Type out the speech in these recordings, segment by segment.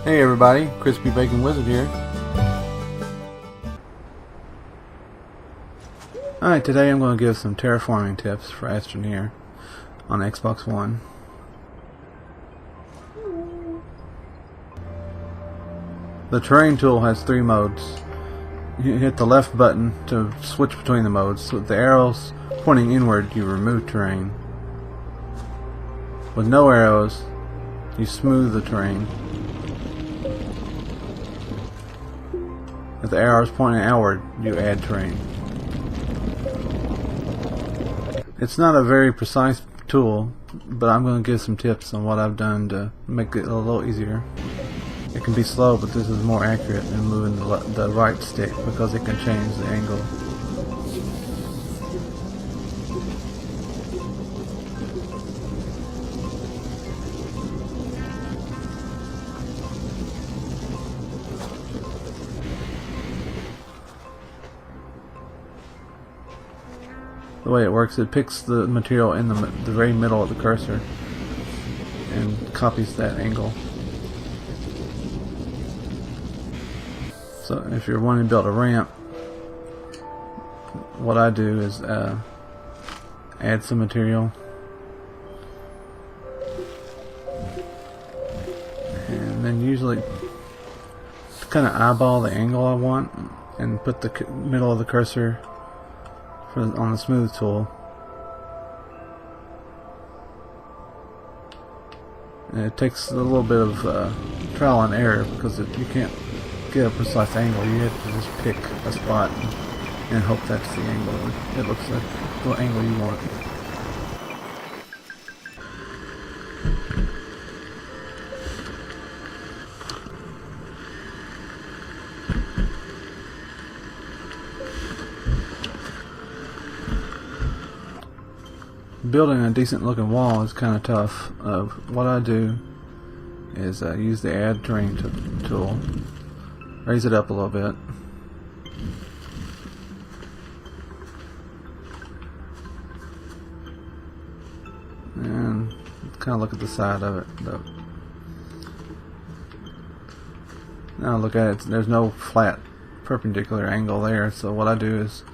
Hey everybody, Crispy Bacon Wizard here. Alright, today I'm going to give some terraforming tips for Astroneer on Xbox One. The terrain tool has 3 modes. You hit the left button to switch between the modes. With the arrows pointing inward, you remove terrain. With no arrows, you smooth the terrain. With the arrows pointing outward, you add terrain. It's not a very precise tool, but I'm going to give some tips on what I've done to make it a little easier. It can be slow, but this is more accurate than moving the right stick because it can change the angle. The way it works, it picks the material in the very middle of the cursor and copies that angle. So if you're wanting to build a ramp, what I do is add some material and then usually kind of eyeball the angle I want and put the middle of the cursor on the smooth tool. And it takes a little bit of trial and error because you can't get a precise angle. You have to just pick a spot and hope that's the angle. It looks like the angle you want. Building a decent looking wall is kind of tough. What I do is use the add terrain tool, raise it up a little bit, and kind of look at the side of it. Now look at it, there's no flat perpendicular angle there, so what I do is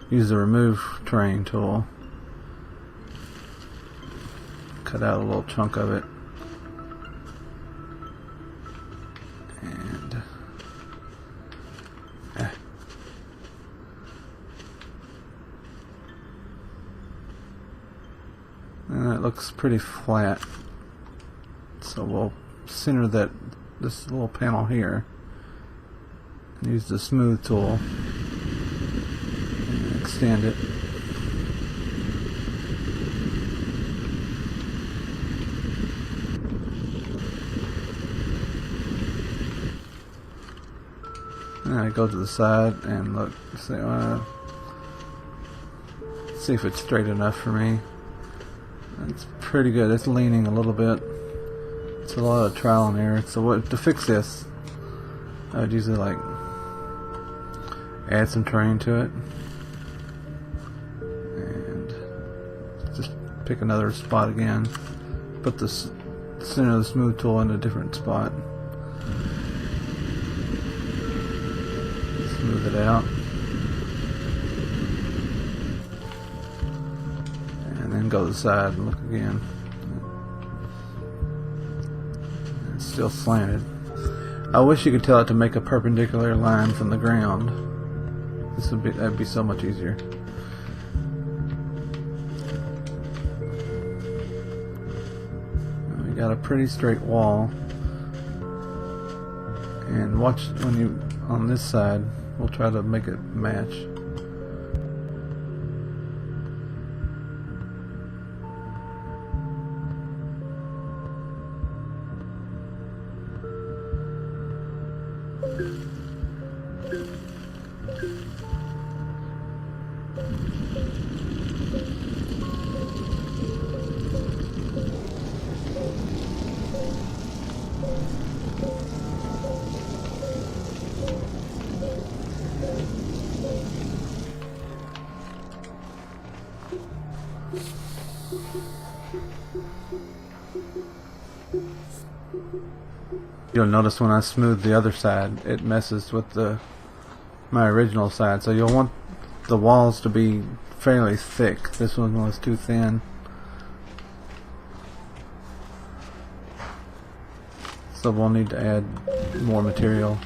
use the remove terrain tool, cut out a little chunk of it, and it looks pretty flat, so we'll center this little panel here and use the smooth tool and extend it. And I go to the side and look, see if it's straight enough for me. It's pretty good. It's leaning a little bit. It's a lot of trial and error. So to fix this, I would usually add some terrain to it and just pick another spot again. Put the center of the smooth tool in a different spot. Smooth it out, and then go to the side and look again. It's still slanted. I wish you could tell it to make a perpendicular line from the ground. That'd be so much easier. We got a pretty straight wall, and watch when you on this side. We'll try to make it match. You'll notice when I smooth the other side, it messes with my original side. So you'll want the walls to be fairly thick. This one was too thin. So we'll need to add more material.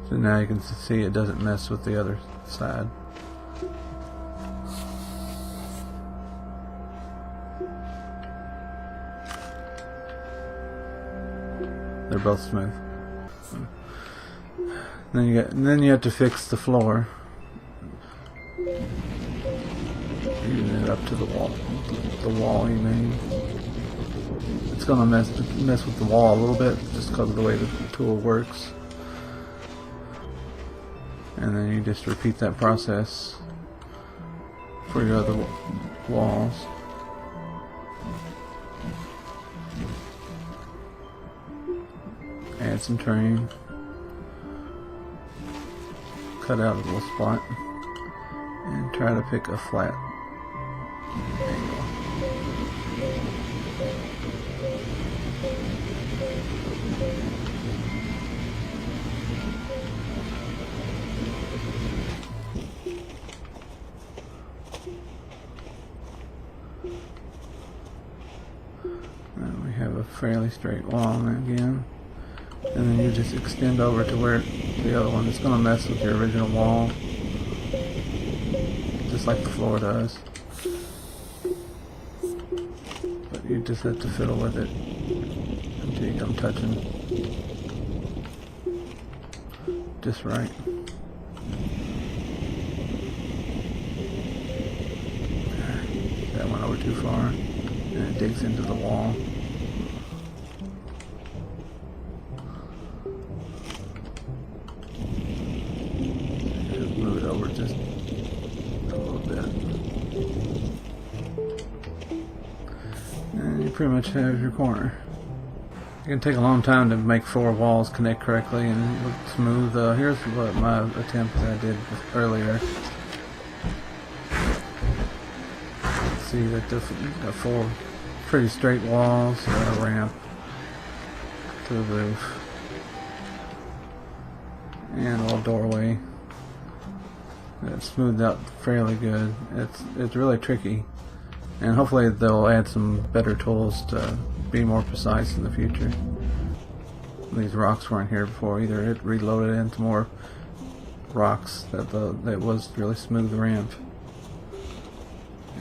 So now you can see it doesn't mess with the other side. They're both smooth. Then you have to fix the floor. Using it up to the wall you made. It's gonna mess with the wall a little bit just because of the way the tool works. And then you just repeat that process for your other walls. Add some terrain. Cut out a little spot. And try to pick a flat angle. And we have a fairly straight wall again. And then you just extend over to where the other one is going to mess with your original wall. Just like the floor does. But you just have to fiddle with it until you come touching just right. That went over too far and it digs into the wall. Just move it over just a little bit. And you pretty much have your corner. It can take a long time to make 4 walls connect correctly and look smooth. Here's what my attempt that I did earlier. See that the 4 pretty straight walls, a ramp to the roof, and a little doorway. It's smoothed out fairly good. It's really tricky, and hopefully they'll add some better tools to be more precise in the future. These rocks weren't here before either. It reloaded into more rocks that was really smooth ramp.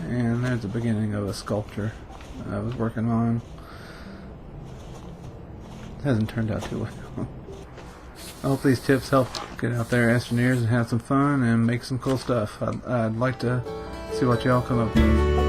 And there's the beginning of a sculpture I was working on. It hasn't turned out too well. I hope these tips help get out there, Astroneers, and have some fun and make some cool stuff. I'd like to see what y'all come up with.